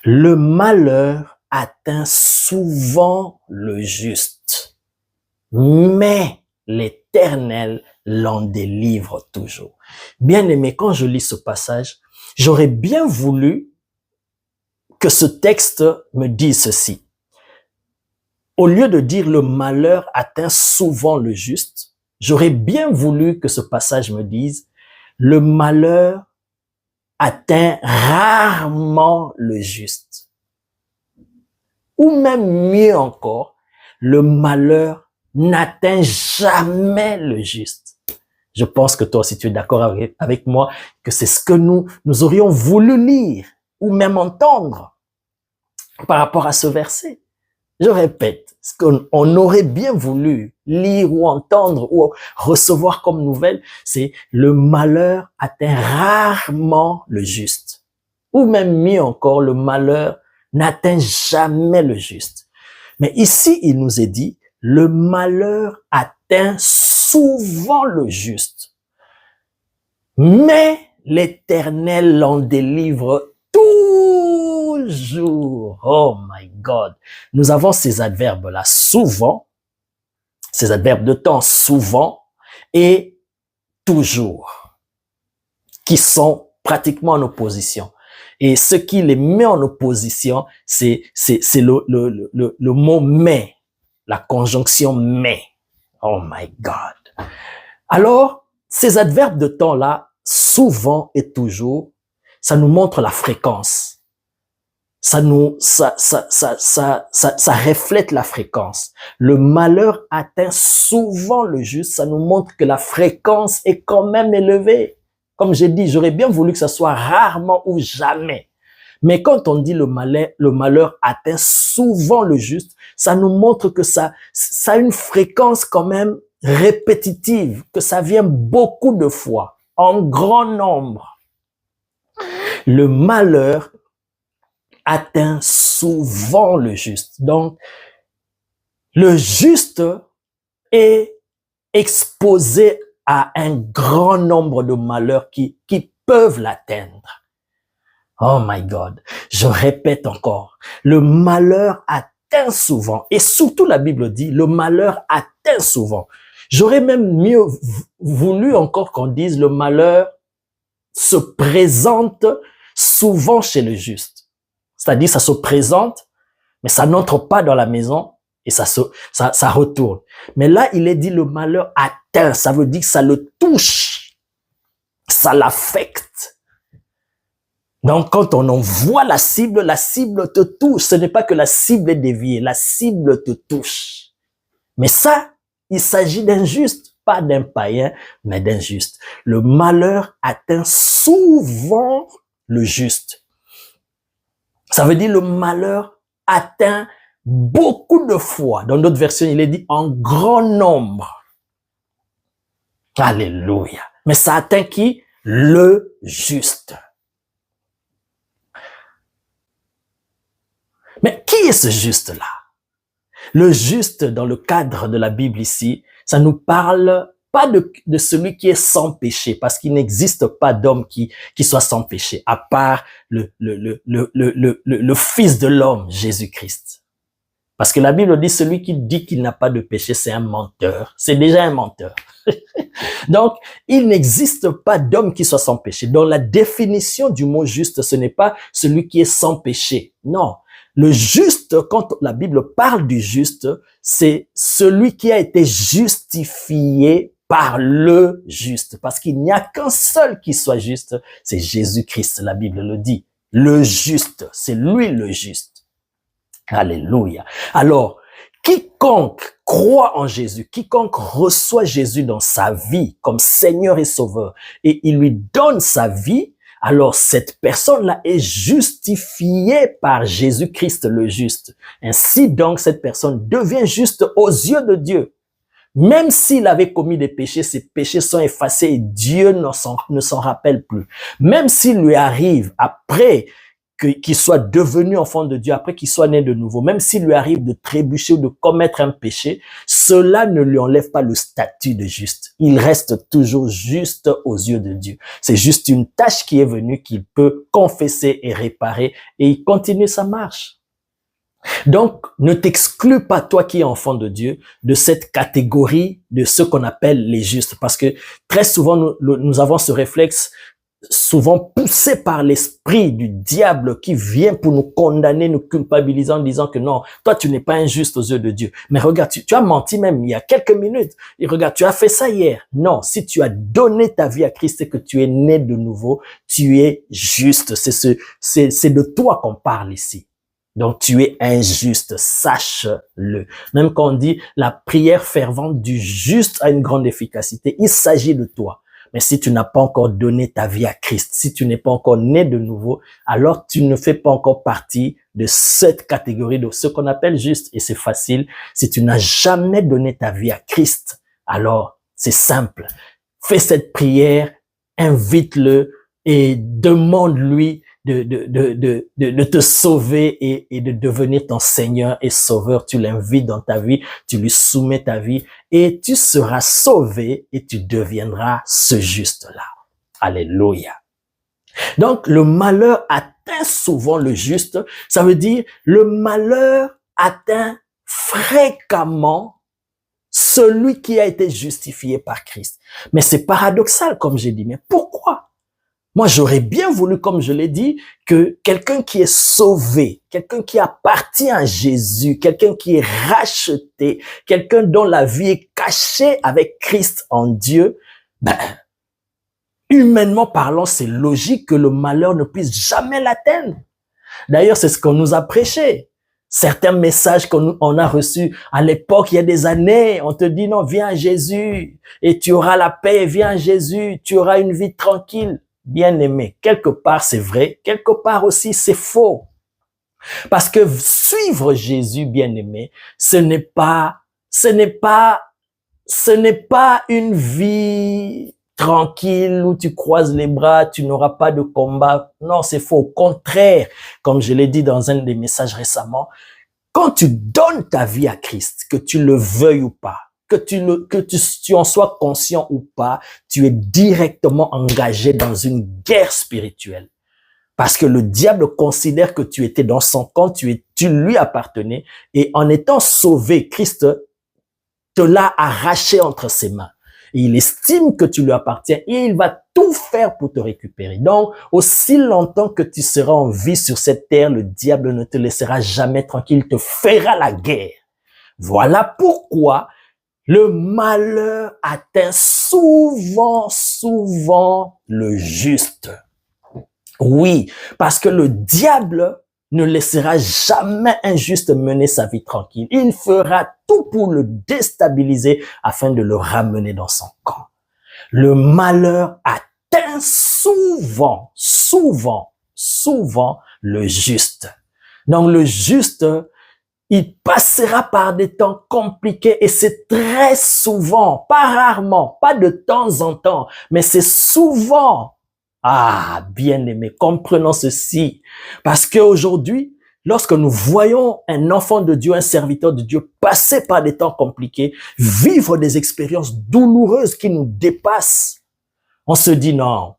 Le malheur atteint souvent le juste, mais l'Éternel l'en délivre toujours. Bien-aimé, quand je lis ce passage, j'aurais bien voulu que ce texte me dise ceci. Au lieu de dire le malheur atteint souvent le juste, j'aurais bien voulu que ce passage me dise le malheur atteint rarement le juste. Ou même mieux encore, le malheur n'atteint jamais le juste. Je pense que toi aussi tu es d'accord avec moi que c'est ce que nous aurions voulu lire ou même entendre par rapport à ce verset. Je répète, ce qu'on aurait bien voulu lire ou entendre ou recevoir comme nouvelle, c'est le malheur atteint rarement le juste. Ou même mieux encore, le malheur n'atteint jamais le juste. Mais ici, il nous est dit, le malheur atteint souvent le juste. Mais l'Éternel l'en délivre toujours. Oh my God. Nous avons ces adverbes-là souvent, ces adverbes de temps souvent et toujours, qui sont pratiquement en opposition. Et ce qui les met en opposition, c'est le mot mais, la conjonction mais. Oh my God. Alors, ces adverbes de temps-là, souvent et toujours, ça nous montre la fréquence. Ça reflète la fréquence. Le malheur atteint souvent le juste. Ça nous montre que la fréquence est quand même élevée. Comme j'ai dit, j'aurais bien voulu que ça soit rarement ou jamais. Mais quand on dit le malheur atteint souvent le juste, ça nous montre que ça a une fréquence quand même répétitive, que ça vient beaucoup de fois, en grand nombre. Le malheur atteint souvent le juste. Donc, le juste est exposé à un grand nombre de malheurs qui peuvent l'atteindre. Oh my God. Je répète encore. Le malheur atteint souvent. Et surtout, la Bible dit, le malheur atteint souvent. J'aurais même mieux voulu encore qu'on dise le malheur se présente souvent chez le juste. C'est-à-dire, ça se présente, mais ça n'entre pas dans la maison et ça retourne. Mais là, il est dit le malheur atteint. Ça veut dire que ça le touche. Ça l'affecte. Donc, quand on en voit la cible te touche. Ce n'est pas que la cible est déviée, la cible te touche. Mais ça, il s'agit d'un juste, pas d'un païen, mais d'un juste. Le malheur atteint souvent le juste. Ça veut dire le malheur atteint beaucoup de fois. Dans d'autres versions, il est dit en grand nombre. Alléluia. Mais ça atteint qui? Le juste. Mais qui est ce juste-là? Le juste, dans le cadre de la Bible ici, ça nous parle pas de celui qui est sans péché, parce qu'il n'existe pas d'homme qui soit sans péché, à part le Fils de l'homme, Jésus-Christ. Parce que la Bible dit, celui qui dit qu'il n'a pas de péché, c'est un menteur. C'est déjà un menteur. Donc, il n'existe pas d'homme qui soit sans péché. Dans la définition du mot juste, ce n'est pas celui qui est sans péché. Non. Le juste, quand la Bible parle du juste, c'est celui qui a été justifié par le juste. Parce qu'il n'y a qu'un seul qui soit juste, c'est Jésus-Christ, la Bible le dit. Le juste, c'est lui le juste. Alléluia. Alors, quiconque croit en Jésus, quiconque reçoit Jésus dans sa vie comme Seigneur et Sauveur, et il lui donne sa vie, alors cette personne-là est justifiée par Jésus-Christ le juste. Ainsi donc, cette personne devient juste aux yeux de Dieu. Même s'il avait commis des péchés, ses péchés sont effacés et Dieu ne s'en rappelle plus. Même s'il lui arrive, après qu'il soit devenu enfant de Dieu, après qu'il soit né de nouveau, même s'il lui arrive de trébucher ou de commettre un péché, cela ne lui enlève pas le statut de juste. Il reste toujours juste aux yeux de Dieu. C'est juste une tâche qui est venue qu'il peut confesser et réparer et il continue sa marche. Donc, ne t'exclus pas, toi qui es enfant de Dieu, de cette catégorie de ceux qu'on appelle les justes. Parce que très souvent, nous avons ce réflexe souvent poussé par l'esprit du diable qui vient pour nous condamner, nous culpabiliser en disant que non, toi tu n'es pas injuste aux yeux de Dieu. Mais regarde, tu as menti même il y a quelques minutes. Et regarde, tu as fait ça hier. Non, si tu as donné ta vie à Christ et que tu es né de nouveau, tu es juste. C'est de toi qu'on parle ici. Donc tu es injuste, sache-le. Même quand on dit la prière fervente du juste a une grande efficacité, il s'agit de toi. Mais si tu n'as pas encore donné ta vie à Christ, si tu n'es pas encore né de nouveau, alors tu ne fais pas encore partie de cette catégorie de ce qu'on appelle juste. Et c'est facile. Si tu n'as jamais donné ta vie à Christ, alors c'est simple. Fais cette prière, invite-le et demande-lui de te sauver et de devenir ton Seigneur et Sauveur. Tu l'invites dans ta vie, tu lui soumets ta vie et tu seras sauvé et tu deviendras ce juste-là. Alléluia. Donc, le malheur atteint souvent le juste. Ça veut dire, le malheur atteint fréquemment celui qui a été justifié par Christ. Mais c'est paradoxal, comme j'ai dit. Mais pourquoi? Moi, j'aurais bien voulu, comme je l'ai dit, que quelqu'un qui est sauvé, quelqu'un qui appartient à Jésus, quelqu'un qui est racheté, quelqu'un dont la vie est cachée avec Christ en Dieu, humainement parlant, c'est logique que le malheur ne puisse jamais l'atteindre. D'ailleurs, c'est ce qu'on nous a prêché. Certains messages qu'on a reçus à l'époque, il y a des années, on te dit non, viens à Jésus et tu auras la paix, viens à Jésus, tu auras une vie tranquille. Bien-aimé, quelque part c'est vrai, quelque part aussi c'est faux. Parce que suivre Jésus, bien-aimé, ce n'est pas une vie tranquille où tu croises les bras, tu n'auras pas de combat. Non, c'est faux. Au contraire, comme je l'ai dit dans un des messages récemment, quand tu donnes ta vie à Christ, que tu le veuilles ou pas, que tu en sois conscient ou pas, tu es directement engagé dans une guerre spirituelle. Parce que le diable considère que tu étais dans son camp, tu lui appartenais, et en étant sauvé, Christ te l'a arraché entre ses mains. Et il estime que tu lui appartiens et il va tout faire pour te récupérer. Donc, aussi longtemps que tu seras en vie sur cette terre, le diable ne te laissera jamais tranquille, il te fera la guerre. Voilà pourquoi le malheur atteint souvent le juste. Oui, parce que le diable ne laissera jamais un juste mener sa vie tranquille. Il fera tout pour le déstabiliser afin de le ramener dans son camp. Le malheur atteint souvent le juste. Donc le juste, il passera par des temps compliqués et c'est très souvent, pas rarement, pas de temps en temps, mais c'est souvent. Ah, bien-aimé, comprenons ceci. Parce qu'aujourd'hui, lorsque nous voyons un enfant de Dieu, un serviteur de Dieu passer par des temps compliqués, vivre des expériences douloureuses qui nous dépassent, on se dit non,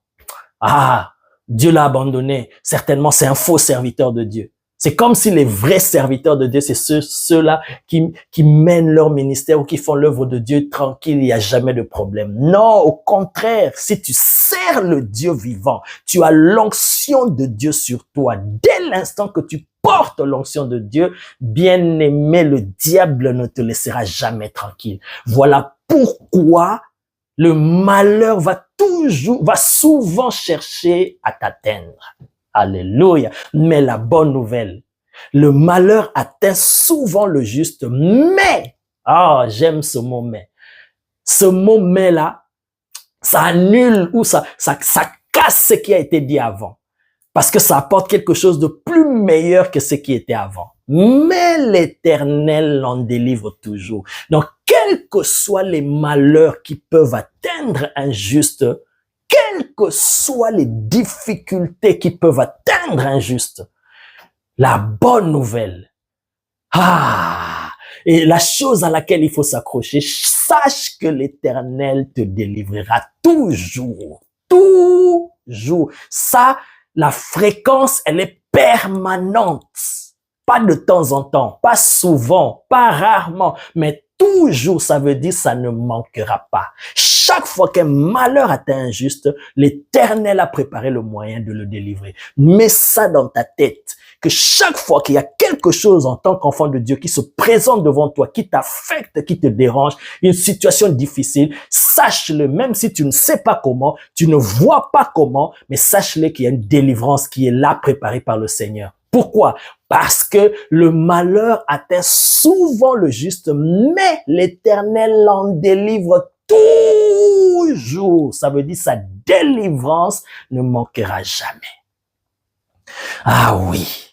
Dieu l'a abandonné, certainement c'est un faux serviteur de Dieu. C'est comme si les vrais serviteurs de Dieu, c'est ceux-là qui mènent leur ministère ou qui font l'œuvre de Dieu tranquille, il n'y a jamais de problème. Non, au contraire, si tu sers le Dieu vivant, tu as l'onction de Dieu sur toi. Dès l'instant que tu portes l'onction de Dieu, bien-aimé, le diable ne te laissera jamais tranquille. Voilà pourquoi le malheur va souvent chercher à t'atteindre. Alléluia. Mais la bonne nouvelle, le malheur atteint souvent le juste, mais, j'aime ce mot mais. Ce mot mais là, ça annule ou ça casse ce qui a été dit avant. Parce que ça apporte quelque chose de plus meilleur que ce qui était avant. Mais l'Éternel l'en délivre toujours. Donc, quels que soient les malheurs qui peuvent atteindre un juste, quelles que soient les difficultés qui peuvent atteindre un juste, La bonne nouvelle. Ah! Et la chose à laquelle il faut s'accrocher, sache que l'Éternel te délivrera toujours. Toujours. Ça, la fréquence, elle est permanente. Pas de temps en temps, pas souvent, pas rarement, mais toujours, ça veut dire ça ne manquera pas. Chaque fois qu'un malheur atteint un juste, l'Éternel a préparé le moyen de le délivrer. Mets ça dans ta tête, que chaque fois qu'il y a quelque chose en tant qu'enfant de Dieu qui se présente devant toi, qui t'affecte, qui te dérange, une situation difficile, sache-le, même si tu ne sais pas comment, tu ne vois pas comment, mais sache-le qu'il y a une délivrance qui est là préparée par le Seigneur. Pourquoi? Parce que le malheur atteint souvent le juste, mais l'Éternel l'en délivre toujours. Ça veut dire sa délivrance ne manquera jamais. Ah oui.